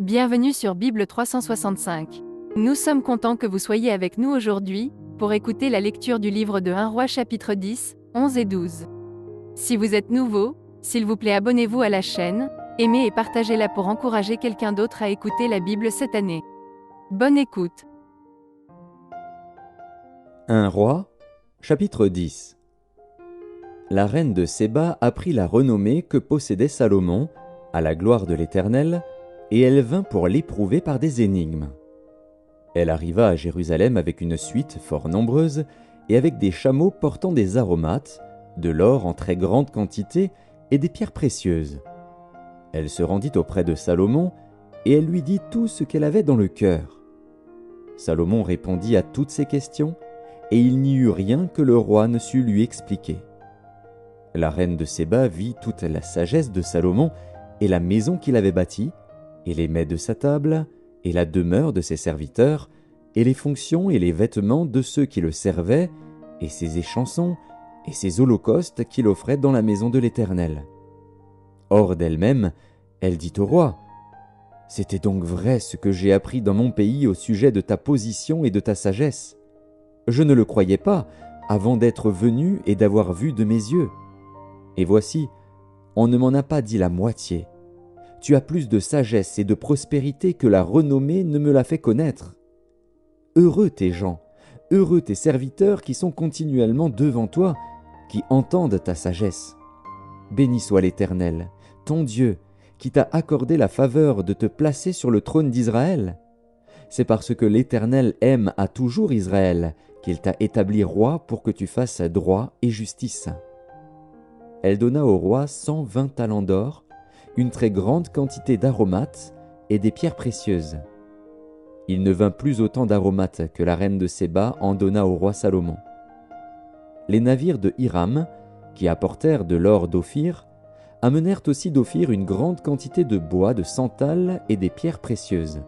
Bienvenue sur Bible 365. Nous sommes contents que vous soyez avec nous aujourd'hui, pour écouter la lecture du livre de 1 Roi chapitre 10, 11 et 12. Si vous êtes nouveau, s'il vous plaît abonnez-vous à la chaîne, aimez et partagez-la pour encourager quelqu'un d'autre à écouter la Bible cette année. Bonne écoute. 1 Roi, chapitre 10. La reine de Séba apprit la renommée que possédait Salomon, à la gloire de l'Éternel, et elle vint pour l'éprouver par des énigmes. Elle arriva à Jérusalem avec une suite fort nombreuse, et avec des chameaux portant des aromates, de l'or en très grande quantité, et des pierres précieuses. Elle se rendit auprès de Salomon, et elle lui dit tout ce qu'elle avait dans le cœur. Salomon répondit à toutes ses questions, et il n'y eut rien que le roi ne sût lui expliquer. La reine de Séba vit toute la sagesse de Salomon, et la maison qu'il avait bâtie, et les mets de sa table, et la demeure de ses serviteurs, et les fonctions et les vêtements de ceux qui le servaient, et ses échansons, et ses holocaustes qu'il offrait dans la maison de l'Éternel. Hors d'elle-même, elle dit au roi, « C'était donc vrai ce que j'ai appris dans mon pays au sujet de ta position et de ta sagesse. Je ne le croyais pas, avant d'être venu et d'avoir vu de mes yeux. Et voici, on ne m'en a pas dit la moitié. Tu as plus de sagesse et de prospérité que la renommée ne me l'a fait connaître. Heureux tes gens, heureux tes serviteurs qui sont continuellement devant toi, qui entendent ta sagesse. Béni soit l'Éternel, ton Dieu, qui t'a accordé la faveur de te placer sur le trône d'Israël. C'est parce que l'Éternel aime à toujours Israël qu'il t'a établi roi pour que tu fasses droit et justice. » Elle donna au roi 120 talents d'or, une très grande quantité d'aromates et des pierres précieuses. Il ne vint plus autant d'aromates que la reine de Séba en donna au roi Salomon. Les navires de Hiram, qui apportèrent de l'or d'Ophir, amenèrent aussi d'Ophir une grande quantité de bois de santal et des pierres précieuses.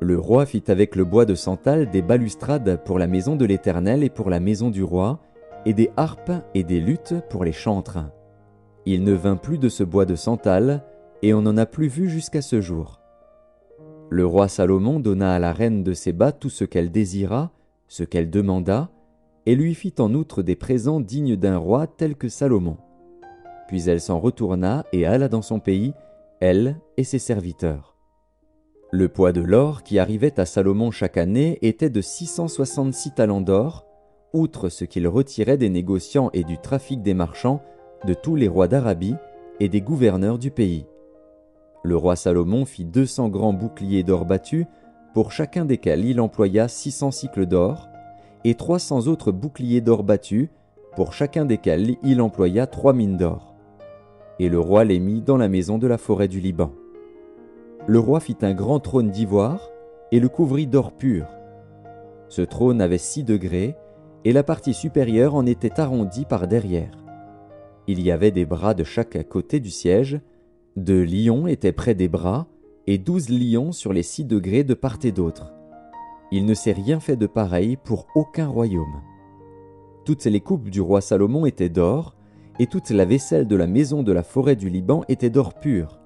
Le roi fit avec le bois de santal des balustrades pour la maison de l'Éternel et pour la maison du roi, et des harpes et des luttes pour les chantres. Il ne vint plus de ce bois de santal, et on n'en a plus vu jusqu'à ce jour. Le roi Salomon donna à la reine de Séba tout ce qu'elle désira, ce qu'elle demanda, et lui fit en outre des présents dignes d'un roi tel que Salomon. Puis elle s'en retourna et alla dans son pays, elle et ses serviteurs. Le poids de l'or qui arrivait à Salomon chaque année était de 666 talents d'or, outre ce qu'il retirait des négociants et du trafic des marchands, de tous les rois d'Arabie et des gouverneurs du pays. Le roi Salomon fit 200 grands boucliers d'or battu, pour chacun desquels il employa 600 cycles d'or, et 300 autres boucliers d'or battus, pour chacun desquels il employa 3 mines d'or. Et le roi les mit dans la maison de la forêt du Liban. Le roi fit un grand trône d'ivoire, et le couvrit d'or pur. Ce trône avait 6 degrés, et la partie supérieure en était arrondie par derrière. Il y avait des bras de chaque côté du siège, 2 lions étaient près des bras, et 12 lions sur les 6 degrés de part et d'autre. Il ne s'est rien fait de pareil pour aucun royaume. Toutes les coupes du roi Salomon étaient d'or, et toute la vaisselle de la maison de la forêt du Liban était d'or pur.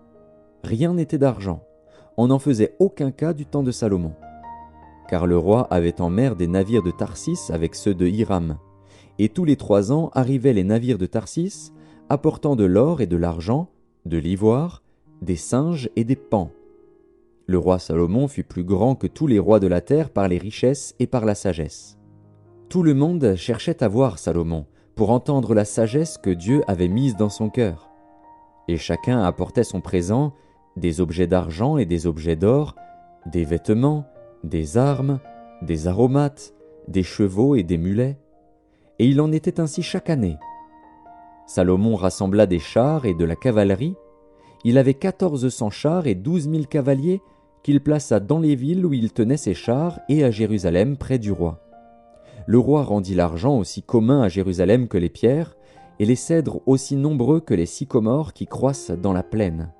Rien n'était d'argent. On n'en faisait aucun cas du temps de Salomon. Car le roi avait en mer des navires de Tarsis avec ceux de Hiram. Et tous les 3 ans arrivaient les navires de Tarsis, apportant de l'or et de l'argent, de l'ivoire, des singes et des paons. Le roi Salomon fut plus grand que tous les rois de la terre par les richesses et par la sagesse. Tout le monde cherchait à voir Salomon, pour entendre la sagesse que Dieu avait mise dans son cœur. Et chacun apportait son présent, des objets d'argent et des objets d'or, des vêtements, des armes, des aromates, des chevaux et des mulets. Et il en était ainsi chaque année. Salomon rassembla des chars et de la cavalerie. Il avait 1400 chars et 12 000 cavaliers qu'il plaça dans les villes où il tenait ses chars et à Jérusalem près du roi. Le roi rendit l'argent aussi commun à Jérusalem que les pierres, et les cèdres aussi nombreux que les sycomores qui croissent dans la plaine.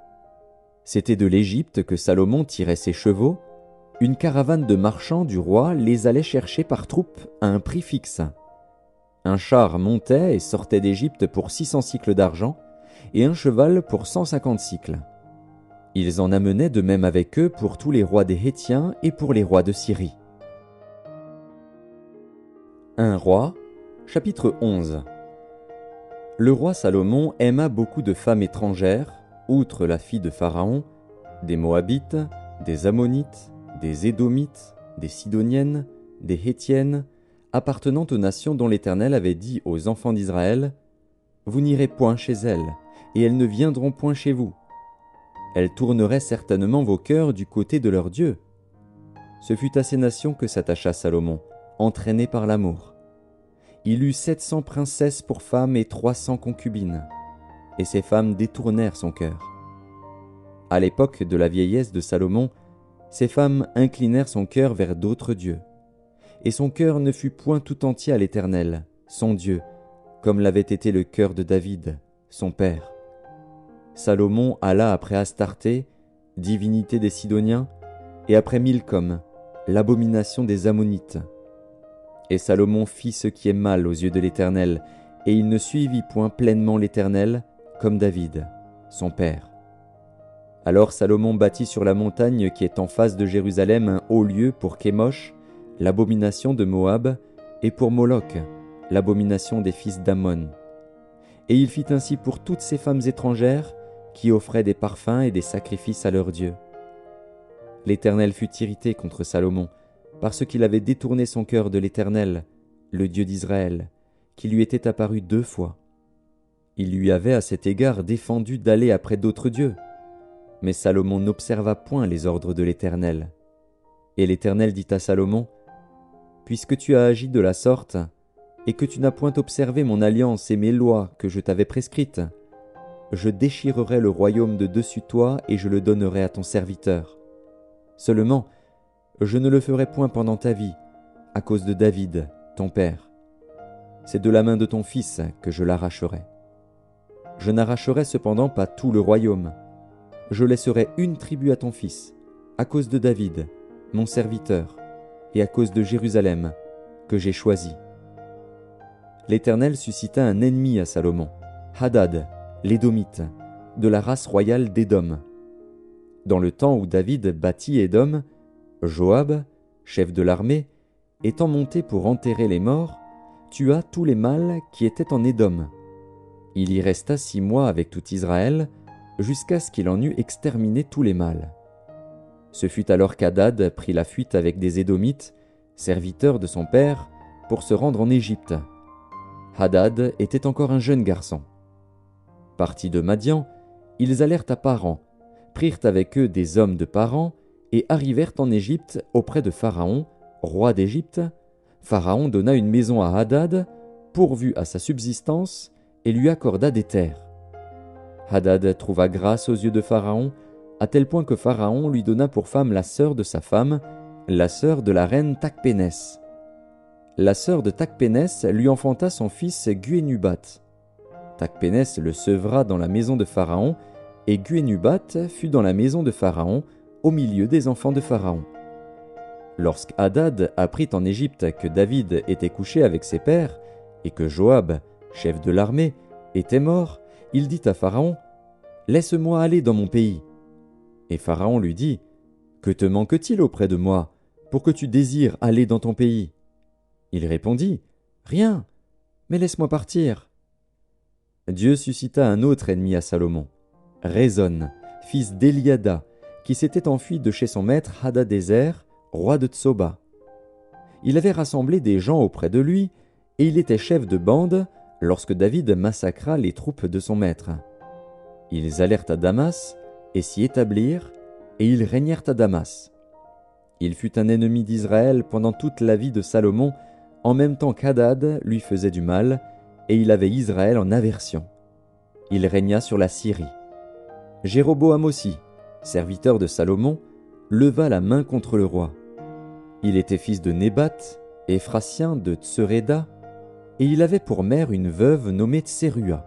C'était de l'Égypte que Salomon tirait ses chevaux. Une caravane de marchands du roi les allait chercher par troupes à un prix fixe. Un char montait et sortait d'Égypte pour 600 cycles d'argent, et un cheval pour 150 cycles. Ils en amenaient de même avec eux pour tous les rois des Hétiens et pour les rois de Syrie. 1 Roi, chapitre 11. Le roi Salomon aima beaucoup de femmes étrangères, outre la fille de Pharaon, des Moabites, des Ammonites, des Édomites, des Sidoniennes, des Hétiennes, appartenant aux nations dont l'Éternel avait dit aux enfants d'Israël : « Vous n'irez point chez elles, et elles ne viendront point chez vous. Elles tourneraient certainement vos cœurs du côté de leur Dieu. » Ce fut à ces nations que s'attacha Salomon, entraîné par l'amour. Il eut 700 princesses pour femmes et 300 concubines, et ces femmes détournèrent son cœur. À l'époque de la vieillesse de Salomon, ces femmes inclinèrent son cœur vers d'autres dieux, et son cœur ne fut point tout entier à l'Éternel, son Dieu, comme l'avait été le cœur de David, son père. Salomon alla après Astarté, divinité des Sidoniens, et après Milcom, l'abomination des Ammonites. Et Salomon fit ce qui est mal aux yeux de l'Éternel, et il ne suivit point pleinement l'Éternel, comme David, son père. Alors Salomon bâtit sur la montagne qui est en face de Jérusalem un haut lieu pour Kémosh, l'abomination de Moab, et pour Moloch, l'abomination des fils d'Ammon. Et il fit ainsi pour toutes ces femmes étrangères qui offraient des parfums et des sacrifices à leurs dieux. L'Éternel fut irrité contre Salomon, parce qu'il avait détourné son cœur de l'Éternel, le Dieu d'Israël, qui lui était apparu 2 fois. Il lui avait à cet égard défendu d'aller après d'autres dieux. Mais Salomon n'observa point les ordres de l'Éternel. Et l'Éternel dit à Salomon : « Puisque tu as agi de la sorte, et que tu n'as point observé mon alliance et mes lois que je t'avais prescrites, je déchirerai le royaume de dessus toi et je le donnerai à ton serviteur. Seulement, je ne le ferai point pendant ta vie, à cause de David, ton père. C'est de la main de ton fils que je l'arracherai. Je n'arracherai cependant pas tout le royaume. Je laisserai une tribu à ton fils, à cause de David, mon serviteur, et à cause de Jérusalem, que j'ai choisi. » L'Éternel suscita un ennemi à Salomon, Hadad, l'Édomite, de la race royale d'Édom. Dans le temps où David bâtit Édom, Joab, chef de l'armée, étant monté pour enterrer les morts, tua tous les mâles qui étaient en Édom. Il y resta 6 mois avec tout Israël, jusqu'à ce qu'il en eût exterminé tous les mâles. Ce fut alors qu'Hadad prit la fuite avec des Édomites, serviteurs de son père, pour se rendre en Égypte. Hadad était encore un jeune garçon. Partis de Madian, ils allèrent à Paran, prirent avec eux des hommes de Paran, et arrivèrent en Égypte auprès de Pharaon, roi d'Égypte. Pharaon donna une maison à Hadad, pourvu à sa subsistance, et lui accorda des terres. Hadad trouva grâce aux yeux de Pharaon, à tel point que Pharaon lui donna pour femme la sœur de sa femme, la sœur de la reine Tachpénès. La sœur de Tachpénès lui enfanta son fils Guénubat. Tachpénès le sevra dans la maison de Pharaon, et Guénubat fut dans la maison de Pharaon, au milieu des enfants de Pharaon. Lorsqu'Hadad apprit en Égypte que David était couché avec ses pères, et que Joab, chef de l'armée, était mort, il dit à Pharaon : « Laisse-moi aller dans mon pays. » Et Pharaon lui dit : « Que te manque-t-il auprès de moi, pour que tu désires aller dans ton pays ?» Il répondit : « Rien, mais laisse-moi partir. » Dieu suscita un autre ennemi à Salomon, Rezon, fils d'Eliada, qui s'était enfui de chez son maître Hadadézer, roi de Tsoba. Il avait rassemblé des gens auprès de lui, et il était chef de bande lorsque David massacra les troupes de son maître. Ils allèrent à Damas et s'y établirent, et ils régnèrent à Damas. Il fut un ennemi d'Israël pendant toute la vie de Salomon, en même temps qu'Hadad lui faisait du mal, et il avait Israël en aversion. Il régna sur la Syrie. Jéroboam aussi, serviteur de Salomon, leva la main contre le roi. Il était fils de Nébat, Éphratien de Tseréda, et il avait pour mère une veuve nommée Tserua.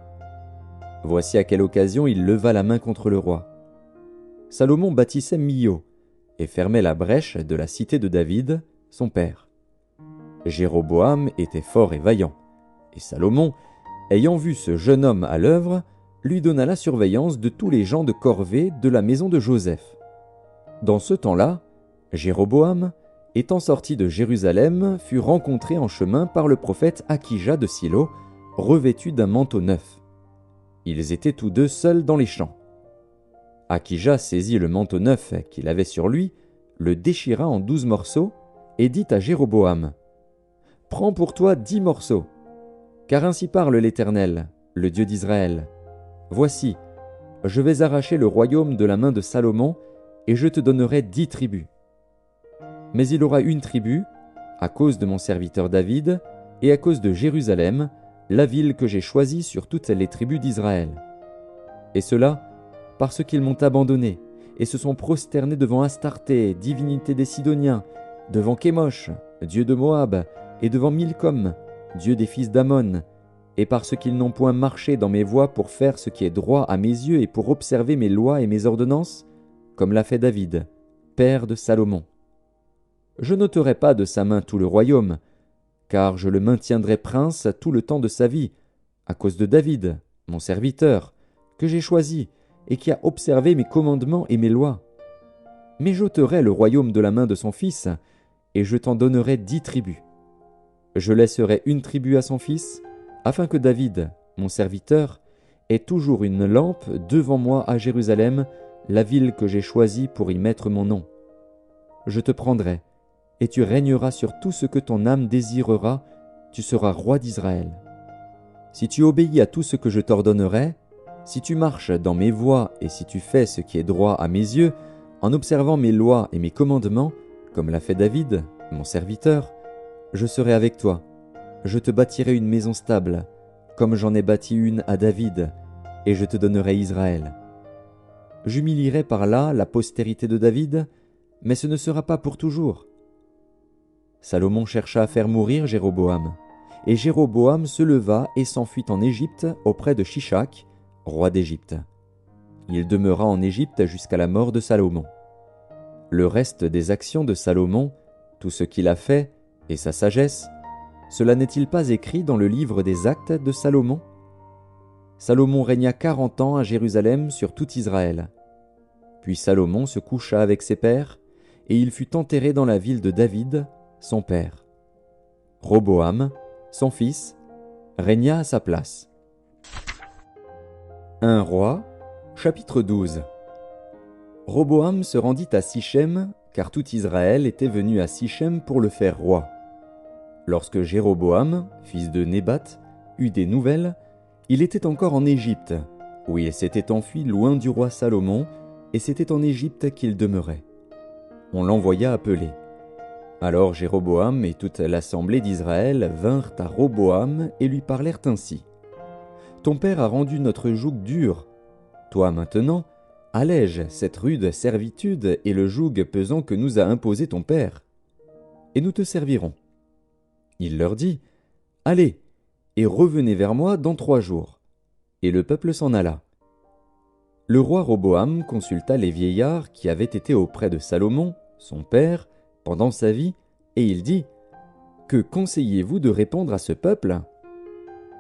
Voici à quelle occasion il leva la main contre le roi. Salomon bâtissait Milo, et fermait la brèche de la cité de David, son père. Jéroboam était fort et vaillant, et Salomon, ayant vu ce jeune homme à l'œuvre, lui donna la surveillance de tous les gens de corvée de la maison de Joseph. Dans ce temps-là, Jéroboam, étant sorti de Jérusalem, fut rencontré en chemin par le prophète Akija de Silo, revêtu d'un manteau neuf. Ils étaient tous deux seuls dans les champs. Akija saisit le manteau neuf qu'il avait sur lui, le déchira en 12 morceaux, et dit à Jéroboam : « Prends pour toi 10 morceaux, car ainsi parle l'Éternel, le Dieu d'Israël. Voici, je vais arracher le royaume de la main de Salomon, et je te donnerai 10 tribus. Mais il aura une tribu, à cause de mon serviteur David, et à cause de Jérusalem, la ville que j'ai choisie sur toutes les tribus d'Israël. Et cela, parce qu'ils m'ont abandonné, et se sont prosternés devant Astarté, divinité des Sidoniens, devant Kémosh, dieu de Moab, et devant Milcom, dieu des fils d'Ammon, et parce qu'ils n'ont point marché dans mes voies pour faire ce qui est droit à mes yeux et pour observer mes lois et mes ordonnances, comme l'a fait David, père de Salomon. Je n'ôterai pas de sa main tout le royaume, car je le maintiendrai prince tout le temps de sa vie, à cause de David, mon serviteur, que j'ai choisi, et qui a observé mes commandements et mes lois. Mais j'ôterai le royaume de la main de son fils, et je t'en donnerai 10 tribus. Je laisserai une tribu à son fils, afin que David, mon serviteur, ait toujours une lampe devant moi à Jérusalem, la ville que j'ai choisie pour y mettre mon nom. Je te prendrai, et tu régneras sur tout ce que ton âme désirera, tu seras roi d'Israël. Si tu obéis à tout ce que je t'ordonnerai, si tu marches dans mes voies et si tu fais ce qui est droit à mes yeux, en observant mes lois et mes commandements, comme l'a fait David, mon serviteur, je serai avec toi. Je te bâtirai une maison stable, comme j'en ai bâti une à David, et je te donnerai Israël. J'humilierai par là la postérité de David, mais ce ne sera pas pour toujours. » Salomon chercha à faire mourir Jéroboam, et Jéroboam se leva et s'enfuit en Égypte auprès de Shishak, roi d'Égypte. Il demeura en Égypte jusqu'à la mort de Salomon. Le reste des actions de Salomon, tout ce qu'il a fait, et sa sagesse, cela n'est-il pas écrit dans le livre des actes de Salomon ? Salomon régna 40 ans à Jérusalem sur tout Israël. Puis Salomon se coucha avec ses pères, et il fut enterré dans la ville de David, son père. Roboam, son fils, régna à sa place. 1 Roi, chapitre 12. Roboam se rendit à Sichem, car tout Israël était venu à Sichem pour le faire roi. Lorsque Jéroboam, fils de Nébat, eut des nouvelles, il était encore en Égypte, où il s'était enfui loin du roi Salomon, et c'était en Égypte qu'il demeurait. On l'envoya appeler. Alors Jéroboam et toute l'assemblée d'Israël vinrent à Roboam et lui parlèrent ainsi. « Ton père a rendu notre joug dur. Toi maintenant, allège cette rude servitude et le joug pesant que nous a imposé ton père, et nous te servirons. » Il leur dit, « Allez, et revenez vers moi dans 3 jours. » Et le peuple s'en alla. Le roi Roboam consulta les vieillards qui avaient été auprès de Salomon, son père, pendant sa vie, et il dit, « Que conseillez-vous de répondre à ce peuple ?»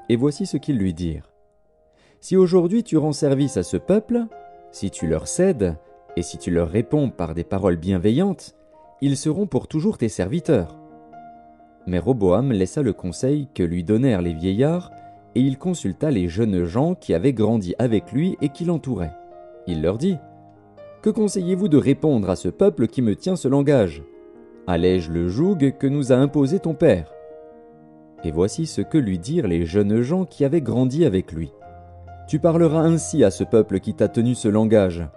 Et voici ce qu'ils lui dirent. « Si aujourd'hui tu rends service à ce peuple, si tu leur cèdes, et si tu leur réponds par des paroles bienveillantes, ils seront pour toujours tes serviteurs. » Mais Roboam laissa le conseil que lui donnèrent les vieillards, et il consulta les jeunes gens qui avaient grandi avec lui et qui l'entouraient. Il leur dit, « Que conseillez-vous de répondre à ce peuple qui me tient ce langage ? Allège le joug que nous a imposé ton père. » Et voici ce que lui dirent les jeunes gens qui avaient grandi avec lui. « Tu parleras ainsi à ce peuple qui t'a tenu ce langage.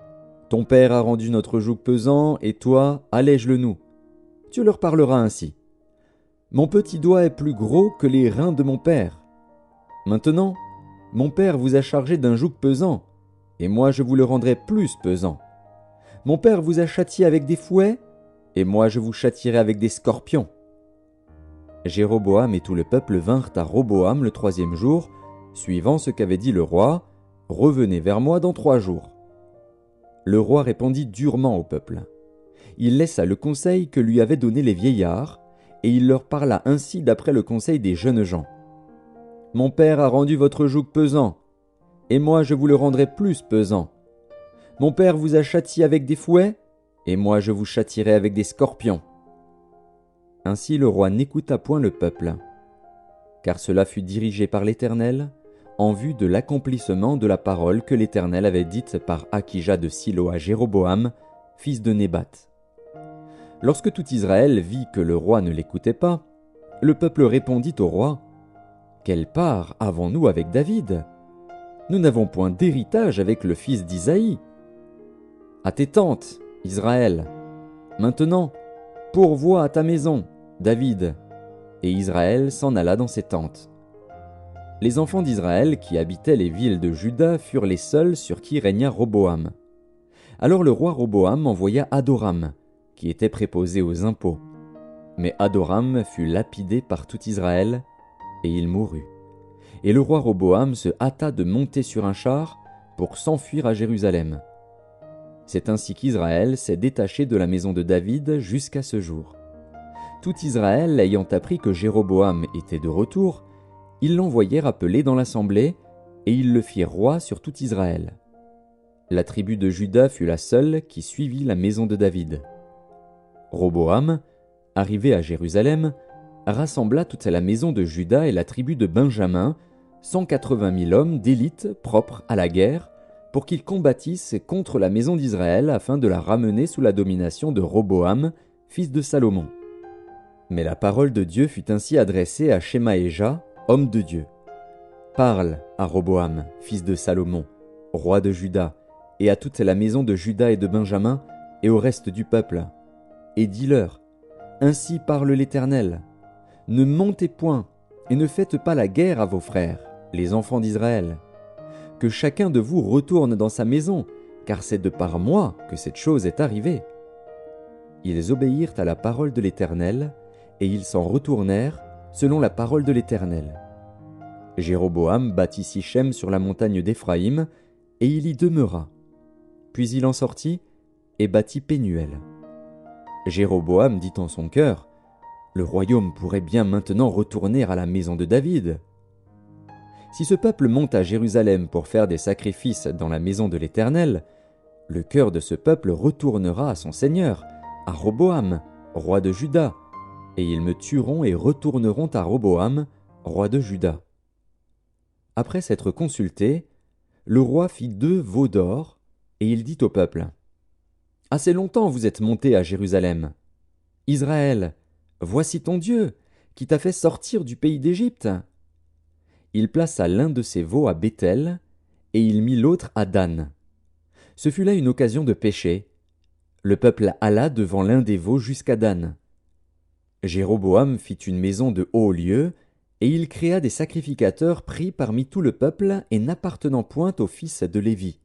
Ton père a rendu notre joug pesant, et toi, allège-le nous. Tu leur parleras ainsi. Mon petit doigt est plus gros que les reins de mon père. Maintenant, mon père vous a chargé d'un joug pesant, et moi je vous le rendrai plus pesant. Mon père vous a châtié avec des fouets, et moi je vous châtierai avec des scorpions. » Jéroboam et tout le peuple vinrent à Roboam le 3e jour, suivant ce qu'avait dit le roi, « Revenez vers moi dans 3 jours. » Le roi répondit durement au peuple. Il laissa le conseil que lui avaient donné les vieillards, et il leur parla ainsi d'après le conseil des jeunes gens. « Mon père a rendu votre joug pesant. et moi je vous le rendrai plus pesant. Mon père vous a châtié avec des fouets, et moi je vous châtierai avec des scorpions. » Ainsi le roi n'écouta point le peuple, car cela fut dirigé par l'Éternel, en vue de l'accomplissement de la parole que l'Éternel avait dite par Akija de Silo à Jéroboam, fils de Nébat. Lorsque tout Israël vit que le roi ne l'écoutait pas, le peuple répondit au roi: « Quelle part avons-nous avec David? Nous n'avons point d'héritage avec le fils d'Isaïe. À tes tentes, Israël. Maintenant, pourvois à ta maison, David. » Et Israël s'en alla dans ses tentes. Les enfants d'Israël qui habitaient les villes de Juda furent les seuls sur qui régna Roboam. Alors le roi Roboam envoya Adoram, qui était préposé aux impôts. Mais Adoram fut lapidé par tout Israël, et il mourut. Et le roi Roboam se hâta de monter sur un char pour s'enfuir à Jérusalem. C'est ainsi qu'Israël s'est détaché de la maison de David jusqu'à ce jour. Tout Israël ayant appris que Jéroboam était de retour, ils l'envoyèrent appeler dans l'assemblée, et ils le firent roi sur tout Israël. La tribu de Juda fut la seule qui suivit la maison de David. Roboam, arrivé à Jérusalem, rassembla toute la maison de Juda et la tribu de Benjamin, 180 000 hommes d'élite propres à la guerre, pour qu'ils combattissent contre la maison d'Israël afin de la ramener sous la domination de Roboam, fils de Salomon. Mais la parole de Dieu fut ainsi adressée à Shemaéja, homme de Dieu. « Parle à Roboam, fils de Salomon, roi de Juda, et à toute la maison de Juda et de Benjamin, et au reste du peuple, et dis-leur, ainsi parle l'Éternel, ne montez point, et ne faites pas la guerre à vos frères, les enfants d'Israël. Que chacun de vous retourne dans sa maison, car c'est de par moi que cette chose est arrivée. » Ils obéirent à la parole de l'Éternel, et ils s'en retournèrent selon la parole de l'Éternel. Jéroboam bâtit Sichem sur la montagne d'Éphraïm, et il y demeura. Puis il en sortit et bâtit Pénuel. Jéroboam dit en son cœur: « Le royaume pourrait bien maintenant retourner à la maison de David. » Si ce peuple monte à Jérusalem pour faire des sacrifices dans la maison de l'Éternel, le cœur de ce peuple retournera à son Seigneur, à Roboam, roi de Juda, et ils me tueront et retourneront à Roboam, roi de Juda. Après s'être consulté, le roi fit 2 veaux d'or, et il dit au peuple: « Assez longtemps vous êtes montés à Jérusalem. Israël, voici ton Dieu, qui t'a fait sortir du pays d'Égypte. » Il plaça l'un de ses veaux à Béthel, et il mit l'autre à Dan. Ce fut là une occasion de péché. Le peuple alla devant l'un des veaux jusqu'à Dan. Jéroboam fit une maison de haut lieu, et il créa des sacrificateurs pris parmi tout le peuple et n'appartenant point aux fils de Lévi.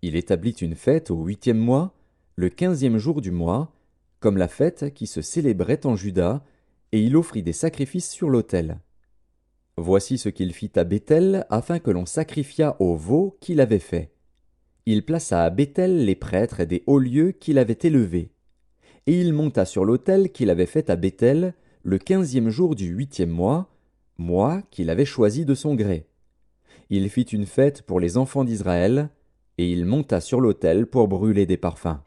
Il établit une fête au 8e mois, le 15e jour du mois, comme la fête qui se célébrait en Juda, et il offrit des sacrifices sur l'autel. Voici ce qu'il fit à Béthel afin que l'on sacrifiât au veau qu'il avait fait. Il plaça à Béthel les prêtres des hauts lieux qu'il avait élevés. Et il monta sur l'autel qu'il avait fait à Béthel le 15e jour du 8e mois qu'il avait choisi de son gré. Il fit une fête pour les enfants d'Israël, et il monta sur l'autel pour brûler des parfums.